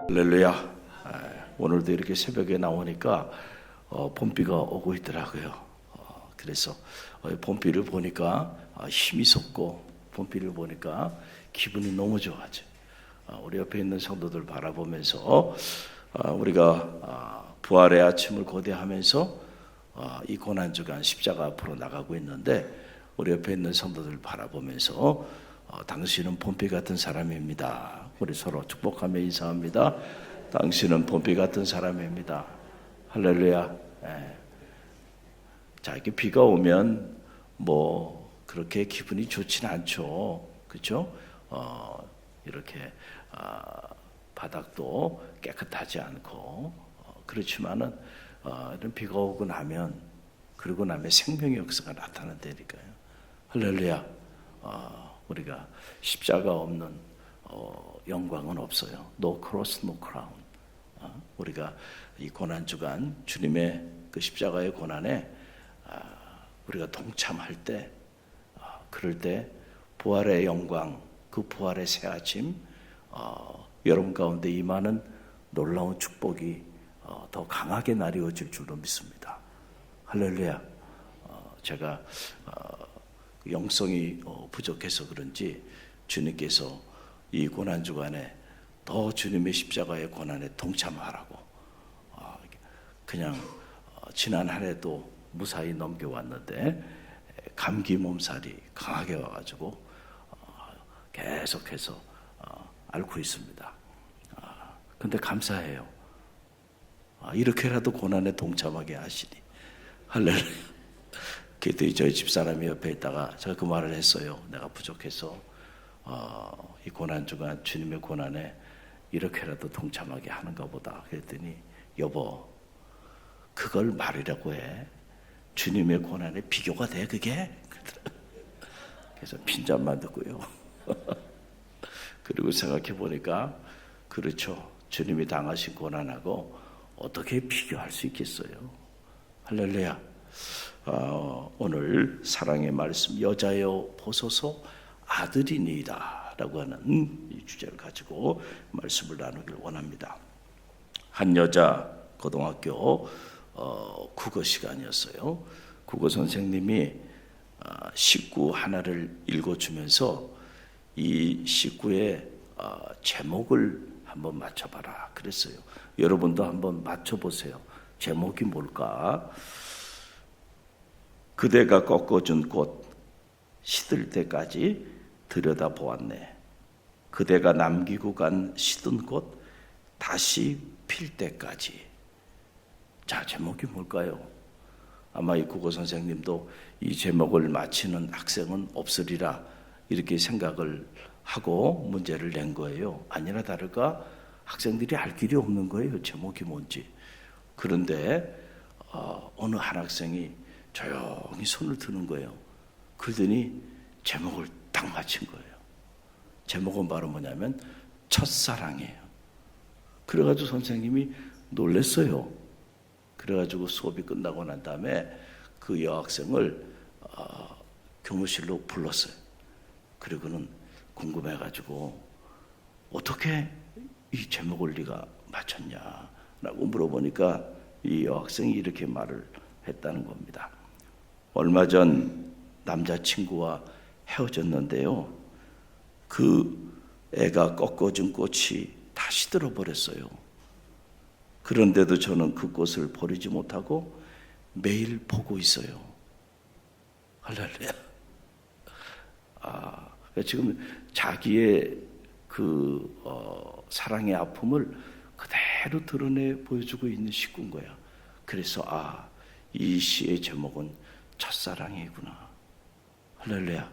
할렐루야. 오늘도 이렇게 새벽에 나오니까 봄비가 오고 있더라고요. 그래서 봄비를 보니까 힘이 솟고, 봄비를 보니까 기분이 너무 좋아져. 우리 옆에 있는 성도들 바라보면서 우리가 부활의 아침을 고대하면서 이 고난주간 십자가 앞으로 나가고 있는데, 우리 옆에 있는 성도들 바라보면서 당신은 봄비 같은 사람입니다. 우리 서로 축복하며 인사합니다. 당신은 봄비 같은 사람입니다. 할렐루야. 자, 이렇게 비가 오면 뭐 그렇게 기분이 좋지는 않죠. 그렇죠? 이렇게 바닥도 깨끗하지 않고 그렇지만은 이런 비가 오고 나면, 그러고 나면 생명의 역사가 나타난다니까요. 할렐루야. 우리가 십자가 없는 영광은 없어요. No cross, no crown. 우리가 이 고난주간 주님의 그 십자가의 고난에 우리가 동참할 때, 그럴 때 부활의 영광, 그 부활의 새 아침, 여러분 가운데 임하는 놀라운 축복이 더 강하게 나뉘어질 줄로 믿습니다. 할렐루야. 제가 영성이 부족해서 그런지 주님께서 이 고난주간에 더 주님의 십자가의 고난에 동참하라고 그냥 지난 한 해도 무사히 넘겨왔는데 감기 몸살이 강하게 와가지고 계속해서 앓고 있습니다. 근데 감사해요. 이렇게라도 고난에 동참하게 하시니. 할렐루야. 그랬더니 저희 집사람이 옆에 있다가 제가 그 말을 했어요. 내가 부족해서 이 고난주간 주님의 고난에 이렇게라도 동참하게 하는가 보다. 그랬더니 여보, 그걸 말이라고 해. 주님의 고난에 비교가 돼 그게? 그래서 핀잔만 듣고요. 그리고 생각해 보니까 그렇죠. 주님이 당하신 고난하고 어떻게 비교할 수 있겠어요? 할렐루야. 오늘 사랑의 말씀, 여자여 보소서 아들이니이다 라고 하는 이 주제를 가지고 말씀을 나누길 원합니다. 한 여자 고등학교 국어 시간이었어요. 국어 선생님이 시구 하나를 읽어주면서 이 시구의 제목을 한번 맞춰봐라 그랬어요. 여러분도 한번 맞춰보세요. 제목이 뭘까? 그대가 꺾어준 꽃 시들 때까지 들여다보았네. 그대가 남기고 간 시든 꽃 다시 필 때까지. 자, 제목이 뭘까요? 아마 이 국어 선생님도 이 제목을 맞히는 학생은 없으리라 이렇게 생각을 하고 문제를 낸 거예요. 아니나 다를까 학생들이 알 길이 없는 거예요. 제목이 뭔지. 그런데 어느 한 학생이 조용히 손을 드는 거예요. 그러더니 제목을 딱 맞힌 거예요. 제목은 바로 뭐냐면 첫사랑이에요. 그래가지고 선생님이 놀랐어요. 그래가지고 수업이 끝나고 난 다음에 그 여학생을 교무실로 불렀어요. 그리고는 궁금해가지고 어떻게 이 제목을 네가 맞췄냐라고 물어보니까 이 여학생이 이렇게 말을 했다는 겁니다. 얼마 전 남자친구와 헤어졌는데요. 그 애가 꺾어준 꽃이 다 시들어버렸어요. 그런데도 저는 그 꽃을 버리지 못하고 매일 보고 있어요. 할렐루야. 지금 자기의 그 사랑의 아픔을 그대로 드러내 보여주고 있는 시구인 거야. 그래서 이 시의 제목은 첫사랑이구나. 할렐루야.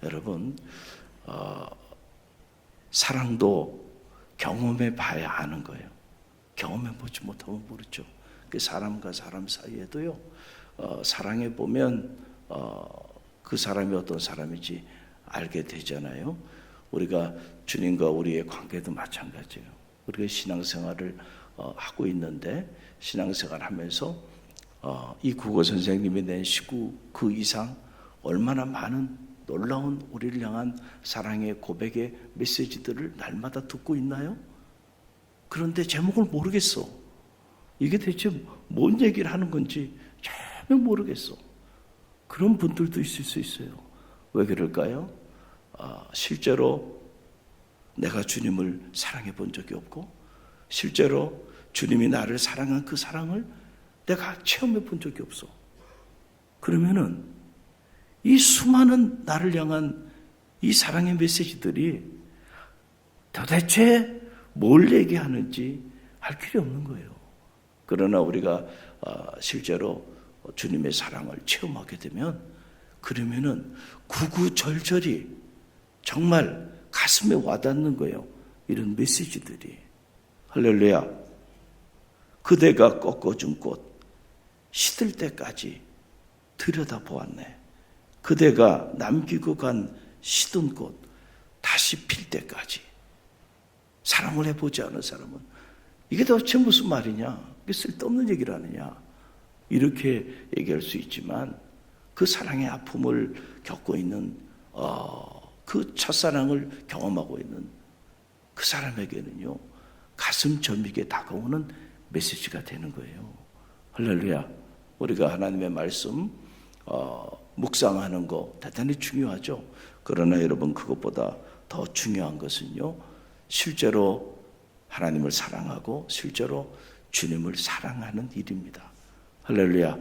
여러분, 사랑도 경험해 봐야 아는 거예요. 경험해 보지 못하면 모르죠. 그 사람과 사람 사이에도요, 사랑해 보면 그 사람이 어떤 사람인지 알게 되잖아요. 우리가 주님과 우리의 관계도 마찬가지예요. 우리가 신앙생활을 하고 있는데 신앙생활 하면서 이 국어 선생님이 낸 시구 그 이상 얼마나 많은 놀라운 우리를 향한 사랑의 고백의 메시지들을 날마다 듣고 있나요? 그런데 제목을 모르겠어. 이게 대체 뭔 얘기를 하는 건지 전혀 모르겠어. 그런 분들도 있을 수 있어요. 왜 그럴까요? 실제로 내가 주님을 사랑해 본 적이 없고, 실제로 주님이 나를 사랑한 그 사랑을 내가 체험해 본 적이 없어. 그러면은 이 수많은 나를 향한 이 사랑의 메시지들이 도대체 뭘 얘기하는지 알 길이 없는 거예요. 그러나 우리가 실제로 주님의 사랑을 체험하게 되면, 그러면은 구구절절히 정말 가슴에 와닿는 거예요. 이런 메시지들이. 할렐루야. 그대가 꺾어준 꽃 시들 때까지 들여다보았네. 그대가 남기고 간 시든 꽃 다시 필 때까지 사랑을 해보지 않은 사람은 이게 도대체 무슨 말이냐, 이게 쓸데없는 얘기를 하느냐, 이렇게 얘기할 수 있지만, 그 사랑의 아픔을 겪고 있는 그 첫사랑을 경험하고 있는 그 사람에게는요, 가슴 저미게 다가오는 메시지가 되는 거예요. 할렐루야. 우리가 하나님의 말씀 묵상하는 거 대단히 중요하죠. 그러나 여러분, 그것보다 더 중요한 것은요, 실제로 하나님을 사랑하고 실제로 주님을 사랑하는 일입니다. 할렐루야.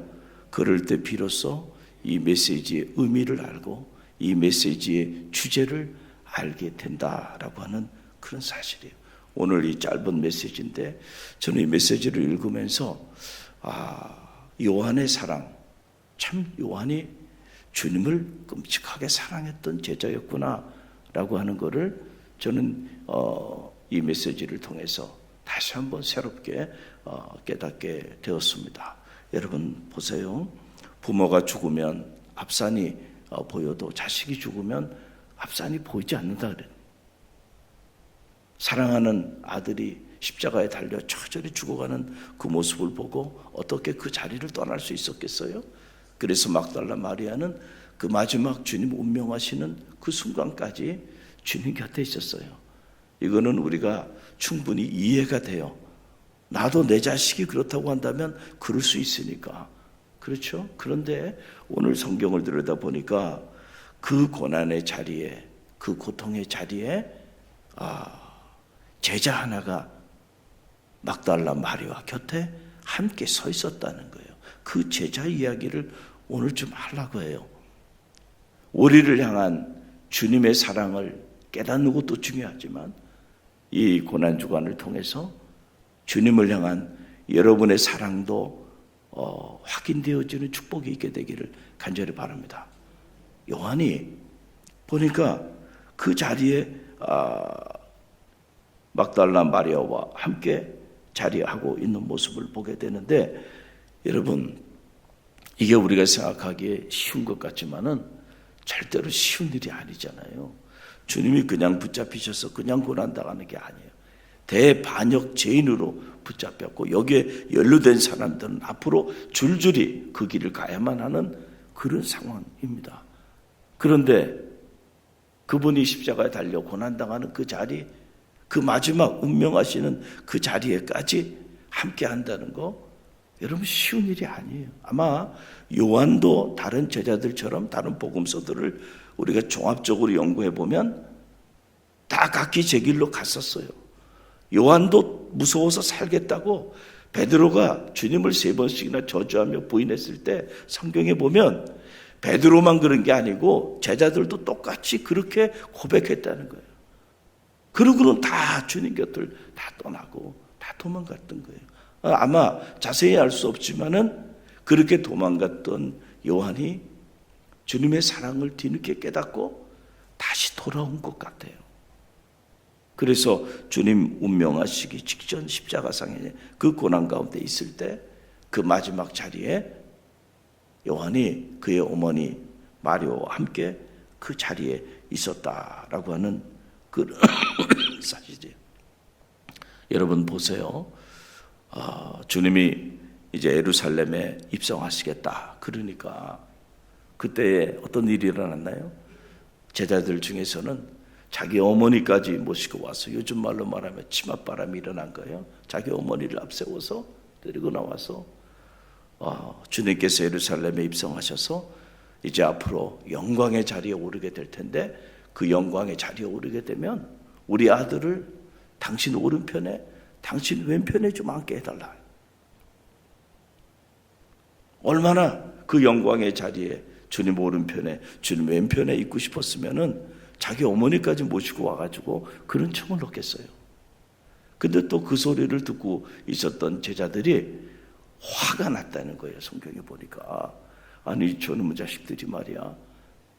그럴 때 비로소 이 메시지의 의미를 알고 이 메시지의 주제를 알게 된다라고 하는 그런 사실이에요. 오늘 이 짧은 메시지인데, 저는 이 메시지를 읽으면서 요한의 사랑, 참 요한이 주님을 끔찍하게 사랑했던 제자였구나 라고 하는 것을 저는 이 메시지를 통해서 다시 한번 새롭게 깨닫게 되었습니다. 여러분 보세요. 부모가 죽으면 앞산이 보여도 자식이 죽으면 앞산이 보이지 않는다 그래요. 사랑하는 아들이 십자가에 달려 처절히 죽어가는 그 모습을 보고 어떻게 그 자리를 떠날 수 있었겠어요? 그래서 막달라 마리아는 그 마지막 주님 운명하시는 그 순간까지 주님 곁에 있었어요. 이거는 우리가 충분히 이해가 돼요. 나도 내 자식이 그렇다고 한다면 그럴 수 있으니까. 그렇죠? 그런데 오늘 성경을 들여다보니까 그 고난의 자리에, 그 고통의 자리에 제자 하나가 막달라 마리아 곁에 함께 서 있었다는 거예요. 그 제자 이야기를 오늘 좀 하려고 해요. 우리를 향한 주님의 사랑을 깨닫는 것도 중요하지만, 이 고난주간을 통해서 주님을 향한 여러분의 사랑도 확인되어지는 축복이 있게 되기를 간절히 바랍니다. 요한이 보니까 그 자리에 막달라 마리아와 함께 자리하고 있는 모습을 보게 되는데, 여러분, 이게 우리가 생각하기에 쉬운 것 같지만은 절대로 쉬운 일이 아니잖아요. 주님이 그냥 붙잡히셔서 그냥 고난당하는 게 아니에요. 대반역 죄인으로 붙잡혔고, 여기에 연루된 사람들은 앞으로 줄줄이 그 길을 가야만 하는 그런 상황입니다. 그런데 그분이 십자가에 달려 고난당하는 그 자리, 그 마지막 운명하시는 그 자리에까지 함께 한다는 거, 여러분 쉬운 일이 아니에요. 아마 요한도 다른 제자들처럼 다른 복음서들을 우리가 종합적으로 연구해 보면 다 각기 제 길로 갔었어요. 요한도 무서워서 살겠다고 베드로가 주님을 3번씩이나 저주하며 부인했을 때 성경에 보면 베드로만 그런 게 아니고 제자들도 똑같이 그렇게 고백했다는 거예요. 그러고는 다 주님 곁을 다 떠나고 다 도망갔던 거예요. 아마 자세히 알 수 없지만은 그렇게 도망갔던 요한이 주님의 사랑을 뒤늦게 깨닫고 다시 돌아온 것 같아요. 그래서 주님 운명하시기 직전 십자가상에 그 고난 가운데 있을 때 그 마지막 자리에 요한이 그의 어머니 마리아와 함께 그 자리에 있었다라고 하는 그 사실이에요. 여러분 보세요. 주님이 이제 예루살렘에 입성하시겠다. 그러니까 그때 어떤 일이 일어났나요? 제자들 중에서는 자기 어머니까지 모시고 와서 요즘 말로 말하면 치맛바람이 일어난 거예요. 자기 어머니를 앞세워서 데리고 나와서 주님께서 예루살렘에 입성하셔서 이제 앞으로 영광의 자리에 오르게 될 텐데 그 영광의 자리에 오르게 되면 우리 아들을 당신 오른편에 당신 왼편에 좀 앉게 해달라. 얼마나 그 영광의 자리에 주님 오른편에 주님 왼편에 있고 싶었으면은 자기 어머니까지 모시고 와가지고 그런 청을 넣겠어요. 근데 또 그 소리를 듣고 있었던 제자들이 화가 났다는 거예요. 성경에 보니까. 아니 저놈의 자식들이 말이야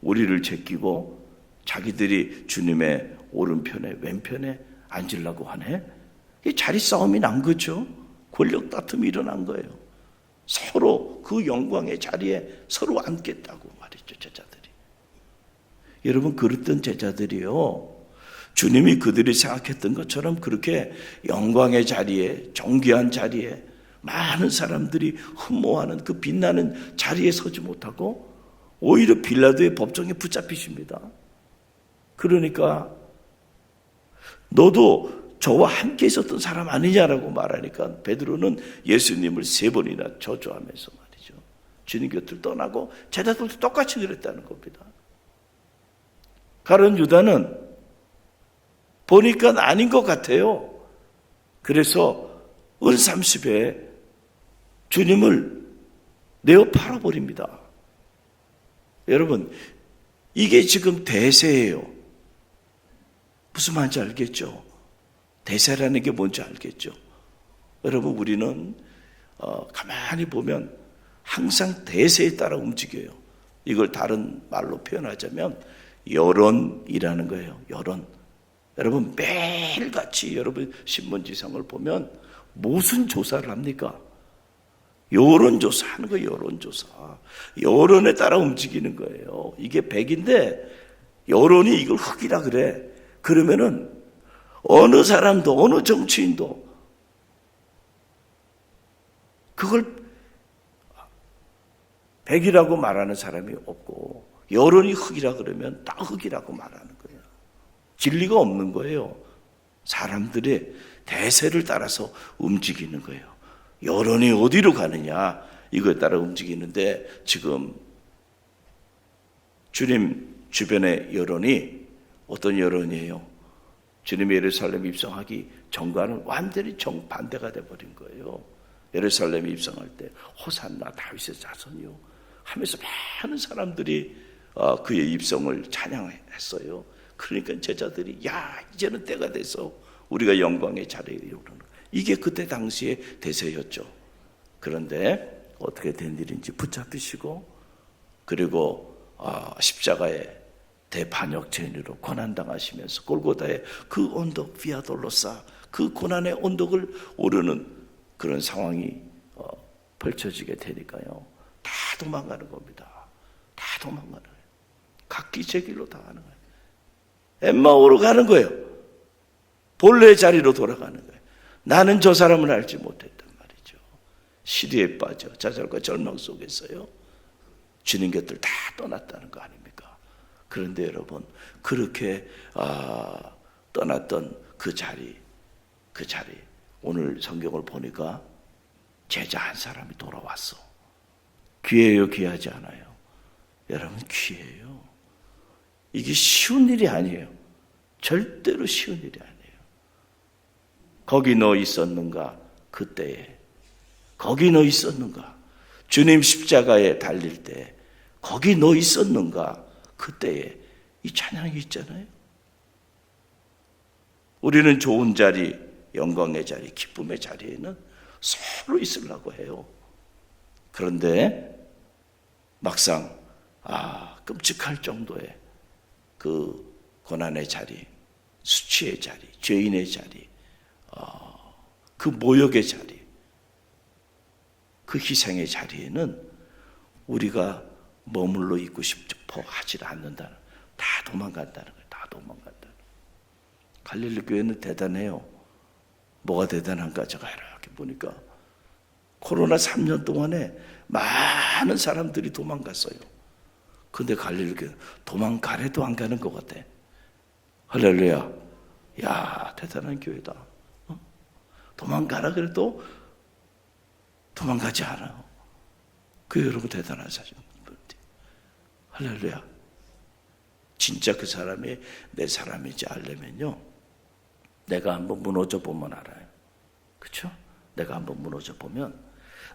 우리를 제끼고 자기들이 주님의 오른편에 왼편에 앉으려고 하네. 이 자리 싸움이 난 거죠. 권력 다툼이 일어난 거예요. 서로 그 영광의 자리에 서로 앉겠다고 말했죠. 제자들이. 여러분 그랬던 제자들이요, 주님이 그들이 생각했던 것처럼 그렇게 영광의 자리에 존귀한 자리에 많은 사람들이 흠모하는 그 빛나는 자리에 서지 못하고 오히려 빌라도의 법정에 붙잡히십니다. 그러니까 너도 저와 함께 있었던 사람 아니냐라고 말하니까 베드로는 예수님을 3번이나 저주하면서 말이죠. 주님 곁을 떠나고 제자들도 똑같이 그랬다는 겁니다. 가룟 유다는 보니까 아닌 것 같아요. 그래서 은 30에 주님을 내어 팔아버립니다. 여러분 이게 지금 대세예요. 무슨 말인지 알겠죠? 대세라는 게 뭔지 알겠죠? 여러분 우리는 가만히 보면 항상 대세에 따라 움직여요. 이걸 다른 말로 표현하자면 여론이라는 거예요. 여론. 여러분 매일같이 여러분 신문지상을 보면 무슨 조사를 합니까? 여론조사 하는 거예요. 여론조사. 여론에 따라 움직이는 거예요. 이게 100인데 여론이 이걸 흑이라 그래. 그러면은 어느 사람도 어느 정치인도 그걸 100이라고 말하는 사람이 없고 여론이 흑이라 그러면 다 흑이라고 말하는 거예요. 진리가 없는 거예요. 사람들의 대세를 따라서 움직이는 거예요. 여론이 어디로 가느냐 이거에 따라 움직이는데 지금 주님 주변의 여론이 어떤 여론이에요? 주님이 예루살렘 입성하기 전과는 완전히 정반대가 돼버린 거예요. 예루살렘에 입성할 때 호산나 다윗의 자손이요 하면서 많은 사람들이 그의 입성을 찬양했어요. 그러니까 제자들이 야 이제는 때가 돼서 우리가 영광의 자리에 이르는 거예요. 이게 그때 당시의 대세였죠. 그런데 어떻게 된 일인지 붙잡히시고 그리고 십자가에 대반역죄인으로 고난당하시면서 골고다의 그 언덕 비아돌로사 그 고난의 언덕을 오르는 그런 상황이 펼쳐지게 되니까요. 다 도망가는 겁니다. 다 도망가는 거예요. 각기 제 길로 다 가는 거예요. 엠마오로 가는 거예요. 본래 자리로 돌아가는 거예요. 나는 저 사람을 알지 못했단 말이죠. 시리에 빠져 좌절과 절망 속에서요. 주님 곁을 다 떠났다는 거 아닙니까? 그런데 여러분 그렇게 떠났던 그 자리 오늘 성경을 보니까 제자 한 사람이 돌아왔어. 귀해요? 귀하지 않아요? 여러분 귀해요. 이게 쉬운 일이 아니에요. 절대로 쉬운 일이 아니에요. 거기 너 있었는가? 그때에 거기 너 있었는가? 주님 십자가에 달릴 때 거기 너 있었는가? 그때에 이 찬양이 있잖아요. 우리는 좋은 자리, 영광의 자리, 기쁨의 자리에는 서로 있으려고 해요. 그런데 막상 끔찍할 정도의 그 고난의 자리, 수치의 자리, 죄인의 자리, 그 모욕의 자리, 그 희생의 자리에는 우리가 머물러 있고 싶어 하지 않는다는, 다 도망간다는 거예요. 다 도망간다는 거예요. 갈릴리 교회는 대단해요. 뭐가 대단한가 제가 이렇게 보니까 코로나 3년 동안에 많은 사람들이 도망갔어요. 근데 갈릴리 교회 도망가래도 안 가는 것 같아. 할렐루야. 야, 대단한 교회다. 도망가라 그래도 도망가지 않아. 그 여러분 대단한 사실. 할렐루야. 진짜 그 사람이 내 사람인지 알려면요, 내가 한번 무너져 보면 알아요. 그렇죠? 내가 한번 무너져 보면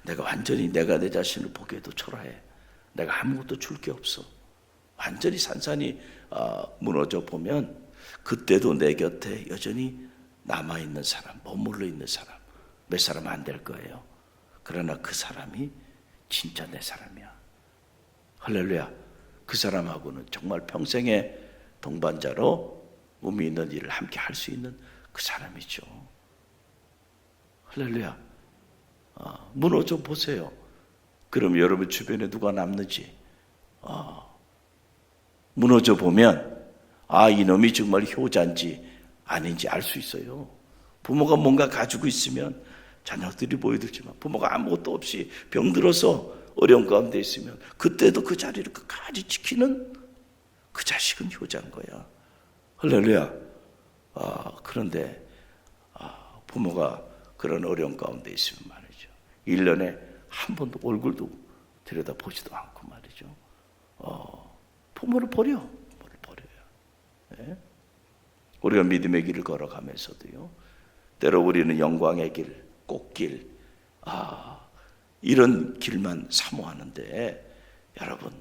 내가 완전히 내가 내 자신을 보기에도 초라해. 내가 아무것도 줄 게 없어. 완전히 산산이 무너져 보면 그때도 내 곁에 여전히 남아있는 사람, 머물러 있는 사람 몇 사람 안 될 거예요. 그러나 그 사람이 진짜 내 사람이야. 할렐루야. 그 사람하고는 정말 평생의 동반자로 의미 있는 일을 함께 할 수 있는 그 사람이죠. 할렐루야. 무너져 보세요. 그럼 여러분 주변에 누가 남는지 무너져 보면 이놈이 정말 효자인지 아닌지 알 수 있어요. 부모가 뭔가 가지고 있으면 자녀들이 보여들지만 부모가 아무것도 없이 병들어서 어려운 가운데 있으면 그때도 그 자리를 끝까지 지키는 그 자식은 효자인 거야. 할렐루야. 그런데 부모가 그런 어려운 가운데 있으면 말이죠, 1년에 한 번도 얼굴도 들여다보지도 않고 말이죠, 부모를 버려요. 네? 우리가 믿음의 길을 걸어가면서도요, 때로 우리는 영광의 길, 꽃길, 이런 길만 사모하는데, 여러분,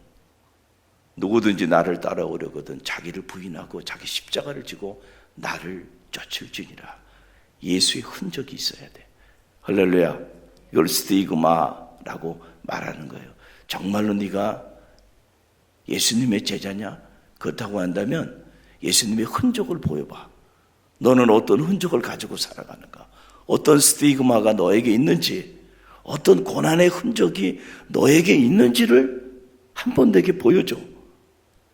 누구든지 나를 따라오려거든 자기를 부인하고 자기 십자가를 지고 나를 쫓을지니라. 예수의 흔적이 있어야 돼. 할렐루야. 이걸 스티그마라고 말하는 거예요. 정말로 네가 예수님의 제자냐? 그렇다고 한다면 예수님의 흔적을 보여봐. 너는 어떤 흔적을 가지고 살아가는가? 어떤 스티그마가 너에게 있는지, 어떤 고난의 흔적이 너에게 있는지를 한번 내게 보여줘.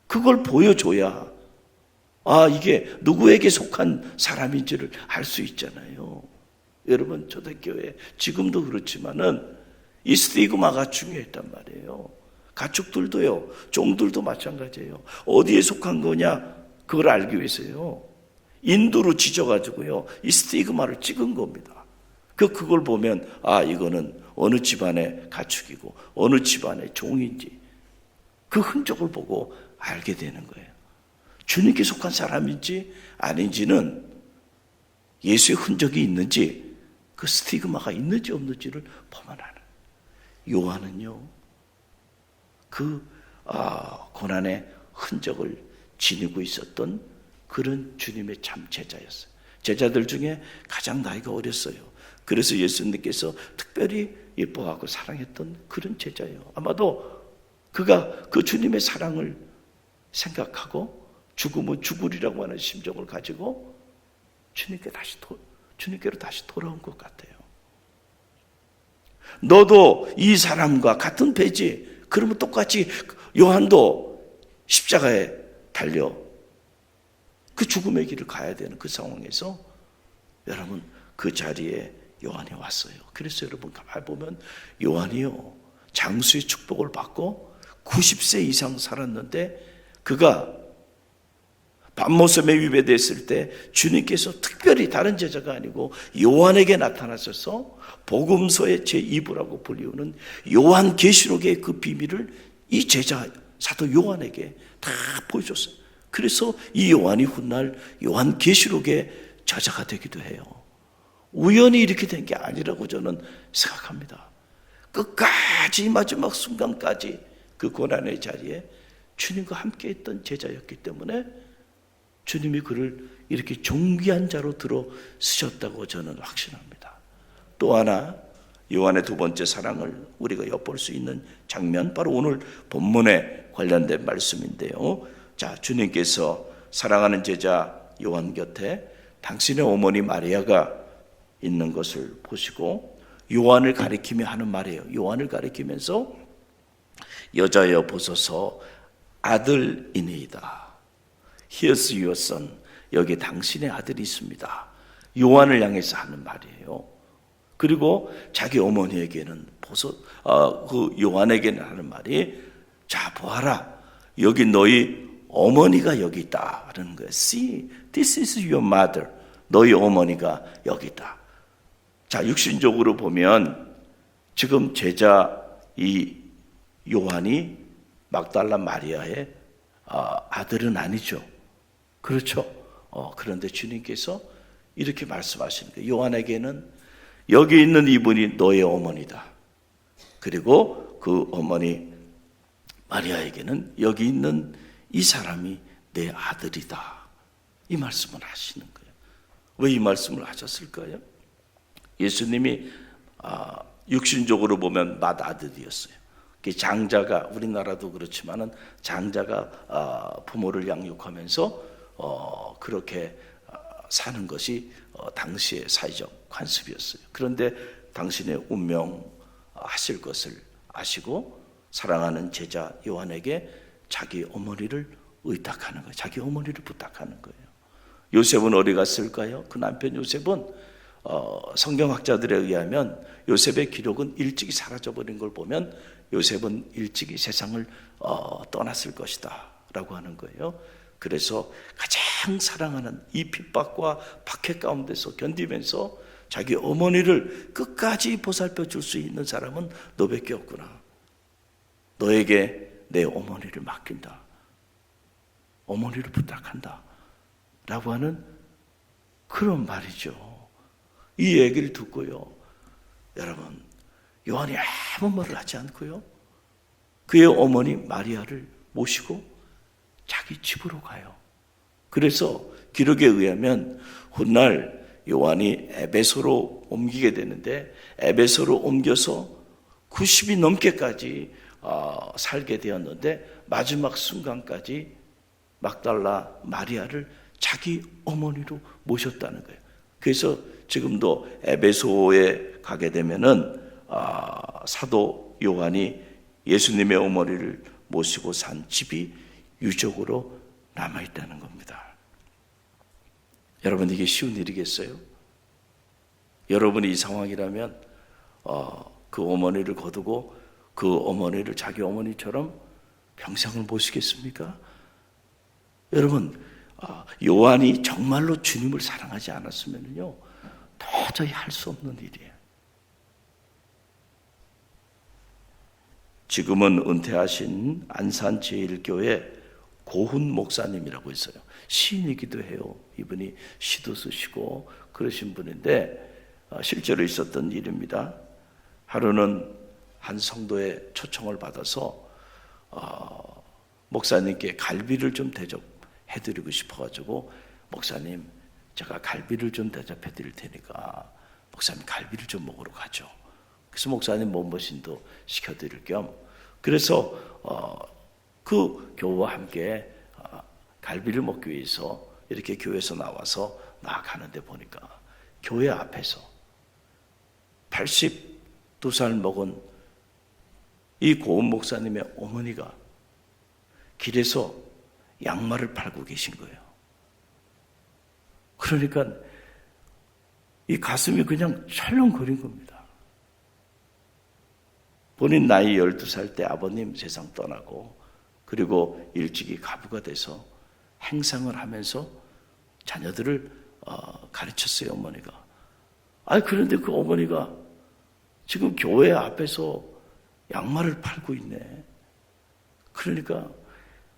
그걸 보여줘야 이게 누구에게 속한 사람인지를 알 수 있잖아요. 여러분, 초대교회 지금도 그렇지만은 이 스티그마가 중요했단 말이에요. 가축들도요, 종들도 마찬가지예요. 어디에 속한 거냐, 그걸 알기 위해서요, 인두로 지져가지고요, 이 스티그마를 찍은 겁니다. 그걸 보면 이거는 어느 집안의 가축이고 어느 집안의 종인지 그 흔적을 보고 알게 되는 거예요. 주님께 속한 사람인지 아닌지는 예수의 흔적이 있는지, 그 스티그마가 있는지 없는지를 보면 알아요. 요한은요, 그 고난의 흔적을 지니고 있었던 그런 주님의 참 제자였어요. 제자들 중에 가장 나이가 어렸어요. 그래서 예수님께서 특별히 예뻐하고 사랑했던 그런 제자예요. 아마도 그가 그 주님의 사랑을 생각하고 죽으면 죽으리라고 하는 심정을 가지고 주님께로 다시 돌아온 것 같아요. 너도 이 사람과 같은 배지. 그러면 똑같이 요한도 십자가에 달려 그 죽음의 길을 가야 되는 그 상황에서 여러분, 그 자리에 요한이 왔어요. 그래서 여러분 가만히 보면 요한이요, 장수의 축복을 받고 90세 이상 살았는데, 그가 밤모섬에 위배됐을 때 주님께서 특별히 다른 제자가 아니고 요한에게 나타나셔서 복음서의 제2부라고 불리우는 요한 계시록의 그 비밀을 이 제자 사도 요한에게 다 보여줬어요. 그래서 이 요한이 훗날 요한 계시록의 저자가 되기도 해요. 우연히 이렇게 된 게 아니라고 저는 생각합니다. 끝까지 마지막 순간까지 그 고난의 자리에 주님과 함께 했던 제자였기 때문에 주님이 그를 이렇게 존귀한 자로 들어 쓰셨다고 저는 확신합니다. 또 하나, 요한의 두 번째 사랑을 우리가 엿볼 수 있는 장면, 바로 오늘 본문에 관련된 말씀인데요. 자, 주님께서 사랑하는 제자 요한 곁에 당신의 어머니 마리아가 있는 것을 보시고 요한을 가리키며 하는 말이에요. 요한을 가리키면서 여자여 보소서 아들이니이다. Here's your son. 여기 당신의 아들이 있습니다. 요한을 향해서 하는 말이에요. 그리고 자기 어머니에게는 그 요한에게는 하는 말이, 자 보아라, 여기 너희 어머니가 여기 있다라는 거예요. See, this is your mother. 너희 어머니가 여기 있다. 자, 육신적으로 보면 지금 제자 이 요한이 막달라 마리아의 아들은 아니죠. 그렇죠. 그런데 주님께서 이렇게 말씀하시는 거예요. 요한에게는 여기 있는 이분이 너의 어머니다. 그리고 그 어머니 마리아에게는 여기 있는 이 사람이 내 아들이다. 이 말씀을 하시는 거예요. 왜 이 말씀을 하셨을까요? 예수님이 육신적으로 보면 맏아들이었어요. 장자가, 우리나라도 그렇지만은 장자가 부모를 양육하면서 그렇게 사는 것이 당시의 사회적 관습이었어요. 그런데 당신의 운명 하실 것을 아시고 사랑하는 제자 요한에게 자기 어머니를 의탁하는 거예요. 자기 어머니를 부탁하는 거예요. 요셉은 어디 갔을까요? 그 남편 요셉은 성경학자들에 의하면 요셉의 기록은 일찍이 사라져버린 걸 보면 요셉은 일찍이 세상을 떠났을 것이다 라고 하는 거예요. 그래서 가장 사랑하는 이 핍박과 박해 가운데서 견디면서 자기 어머니를 끝까지 보살펴 줄 수 있는 사람은 너밖에 없구나. 너에게 내 어머니를 맡긴다. 어머니를 부탁한다. 라고 하는 그런 말이죠. 이 얘기를 듣고요. 여러분, 요한이 아무 말을 하지 않고요. 그의 어머니 마리아를 모시고 자기 집으로 가요. 그래서 기록에 의하면 훗날 요한이 에베소로 옮기게 되는데 에베소로 옮겨서 90이 넘게까지 살게 되었는데 마지막 순간까지 막달라 마리아를 자기 어머니로 모셨다는 거예요. 그래서 지금도 에베소에 가게 되면은 사도 요한이 예수님의 어머니를 모시고 산 집이 유적으로 남아있다는 겁니다. 여러분, 이게 쉬운 일이겠어요? 여러분이 이 상황이라면 그 어머니를 거두고 그 어머니를 자기 어머니처럼 평생을 모시겠습니까? 여러분, 요한이 정말로 주님을 사랑하지 않았으면요 도저히 할 수 없는 일이에요. 지금은 은퇴하신 안산제일교회 고훈 목사님이라고 있어요. 시인이기도 해요. 이분이 시도 쓰시고 그러신 분인데 실제로 있었던 일입니다. 하루는 한 성도의 초청을 받아서 목사님께 갈비를 좀 대접해드리고 싶어가지고 목사님, 제가 갈비를 좀 대접해드릴 테니까 목사님 갈비를 좀 먹으러 가죠. 그래서 목사님 몸보신도 시켜드릴 겸 그래서 그 교우와 함께 갈비를 먹기 위해서 이렇게 교회에서 나와서 나아가는데 보니까 교회 앞에서 82살 먹은 이 고은 목사님의 어머니가 길에서 양말을 팔고 계신 거예요. 그러니까 이 가슴이 그냥 철렁거린 겁니다. 본인 나이 12살 때 아버님 세상 떠나고 그리고 일찍이 가부가 돼서 행상을 하면서 자녀들을 가르쳤어요, 어머니가. 그런데 그 어머니가 지금 교회 앞에서 양말을 팔고 있네. 그러니까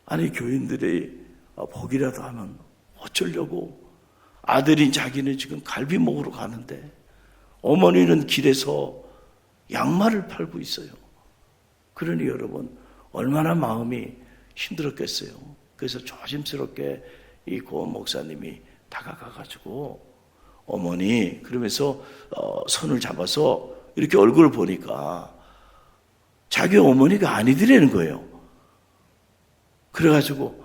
교인들이 복이라도 하면 어쩌려고 아들인 자기는 지금 갈비 먹으러 가는데 어머니는 길에서 양말을 팔고 있어요. 그러니 여러분 얼마나 마음이 힘들었겠어요. 그래서 조심스럽게 이 고은 목사님이 다가가가지고 어머니 그러면서 손을 잡아서 이렇게 얼굴을 보니까 자기 어머니가 아니더라는 거예요. 그래가지고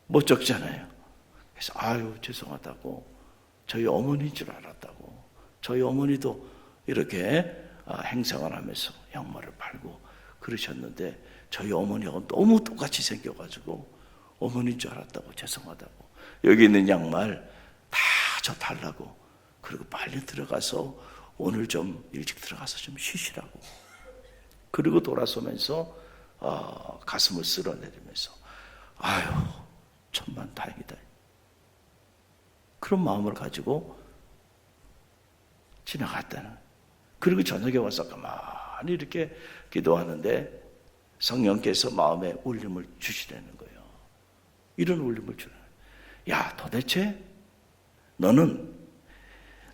멋쩍잖아요. 그래서 죄송하다고 저희 어머니인 줄 알았다고 저희 어머니도 이렇게 행상을 하면서 양말을 팔고 그러셨는데 저희 어머니하고 너무 똑같이 생겨가지고 어머니인 줄 알았다고 죄송하다고 여기 있는 양말 다 저 달라고 그리고 빨리 들어가서 오늘 좀 일찍 들어가서 좀 쉬시라고 그리고 돌아서면서 가슴을 쓸어내리면서 아유 천만 다행이다, 그런 마음을 가지고 지나갔다는. 그리고 저녁에 와서 가만히 이렇게 기도하는데 성령께서 마음에 울림을 주시라는 거예요. 이런 울림을 주는 거예요. 야, 도대체 너는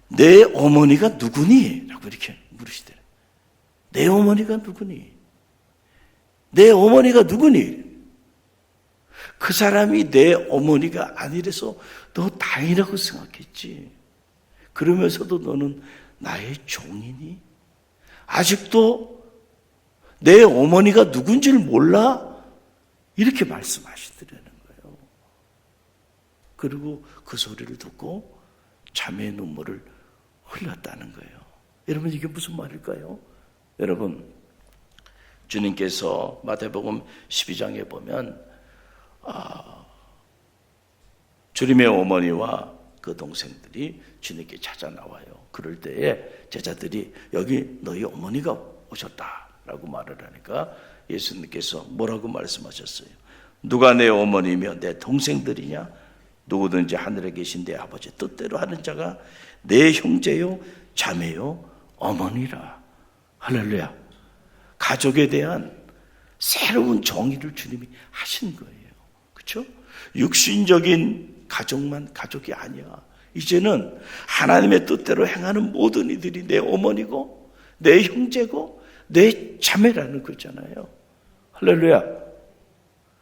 내 어머니가 누구니? 라고 이렇게 물으시더래요. 내 어머니가 누구니? 내 어머니가 누구니? 그 사람이 내 어머니가 아니라서 너 다행이라고 생각했지. 그러면서도 너는 나의 종이니? 아직도 내 어머니가 누군지를 몰라? 이렇게 말씀하시더라는 거예요. 그리고 그 소리를 듣고 자매의 눈물을 흘렸다는 거예요. 여러분, 이게 무슨 말일까요? 여러분, 주님께서 마태복음 12장에 보면 주님의 어머니와 그 동생들이 주님께 찾아 나와요. 그럴 때에 제자들이 여기 너희 어머니가 오셨다라고 말을 하니까 예수님께서 뭐라고 말씀하셨어요? 누가 내 어머니며 내 동생들이냐? 누구든지 하늘에 계신 내 아버지 뜻대로 하는 자가 내 형제요 자매요 어머니라. 할렐루야. 가족에 대한 새로운 정의를 주님이 하신 거예요. 그렇죠? 육신적인 가족만 가족이 아니야. 이제는 하나님의 뜻대로 행하는 모든 이들이 내 어머니고 내 형제고 내 자매라는 거잖아요. 할렐루야.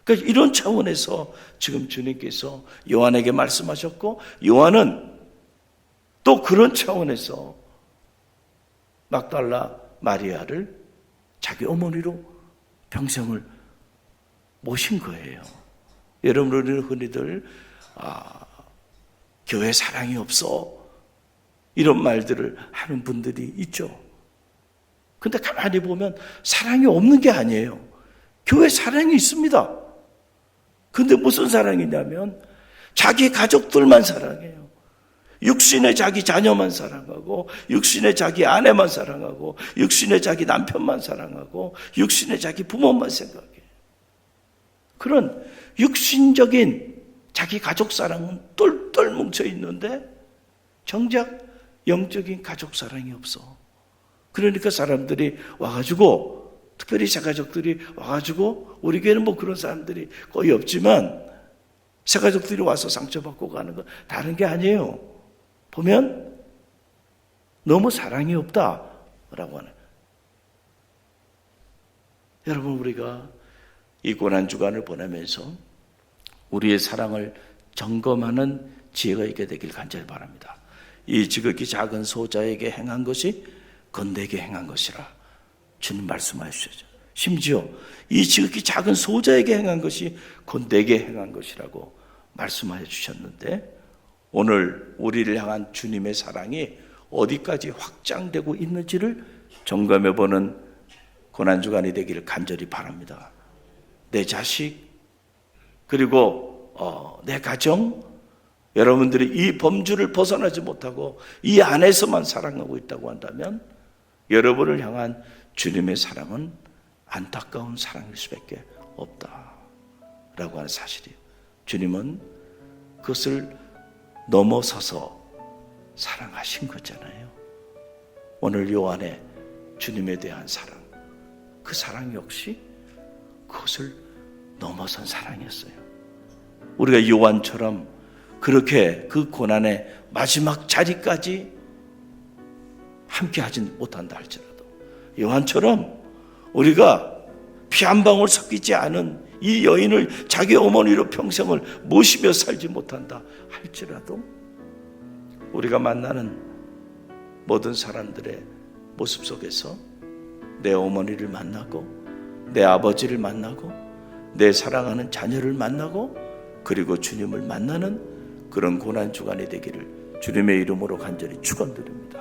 그러니까 이런 차원에서 지금 주님께서 요한에게 말씀하셨고, 요한은 또 그런 차원에서 막달라 마리아를 자기 어머니로 평생을 모신 거예요. 여러분, 우리는 흔히들 교회 사랑이 없어 이런 말들을 하는 분들이 있죠. 근데 가만히 보면 사랑이 없는 게 아니에요. 교회 사랑이 있습니다. 근데 무슨 사랑이냐면 자기 가족들만 사랑해요. 육신의 자기 자녀만 사랑하고, 육신의 자기 아내만 사랑하고, 육신의 자기 남편만 사랑하고, 육신의 자기 부모만 생각해요. 그런 육신적인 자기 가족 사랑은 똘똘 뭉쳐 있는데 정작 영적인 가족 사랑이 없어. 그러니까 사람들이 와가지고, 특별히 새 가족들이 와가지고, 우리 교회는 뭐 그런 사람들이 거의 없지만 새 가족들이 와서 상처받고 가는 건 다른 게 아니에요. 보면 너무 사랑이 없다라고 하는. 여러분, 우리가 이 고난주간을 보내면서 우리의 사랑을 점검하는 지혜가 있게 되길 간절히 바랍니다. 이 지극히 작은 소자에게 행한 것이 곧 내게 행한 것이라 주님 말씀하셨죠. 심지어 이 지극히 작은 소자에게 행한 것이 곧 내게 행한 것이라고 말씀하여 주셨는데, 오늘 우리를 향한 주님의 사랑이 어디까지 확장되고 있는지를 점검해보는 고난주간이 되기를 간절히 바랍니다. 내 자식, 그리고 내 가정, 여러분들이 이 범주를 벗어나지 못하고 이 안에서만 사랑하고 있다고 한다면 여러분을 향한 주님의 사랑은 안타까운 사랑일 수밖에 없다라고 하는 사실이에요. 주님은 그것을 넘어서서 사랑하신 거잖아요. 오늘 요한의 주님에 대한 사랑, 그 사랑 역시 그것을 넘어선 사랑이었어요. 우리가 요한처럼 그렇게 그 고난의 마지막 자리까지 함께 하지 못한다 할지라도, 요한처럼 우리가 피 한 방울 섞이지 않은 이 여인을 자기 어머니로 평생을 모시며 살지 못한다 할지라도, 우리가 만나는 모든 사람들의 모습 속에서 내 어머니를 만나고, 내 아버지를 만나고, 내 사랑하는 자녀를 만나고, 그리고 주님을 만나는 그런 고난주간이 되기를 주님의 이름으로 간절히 축원드립니다.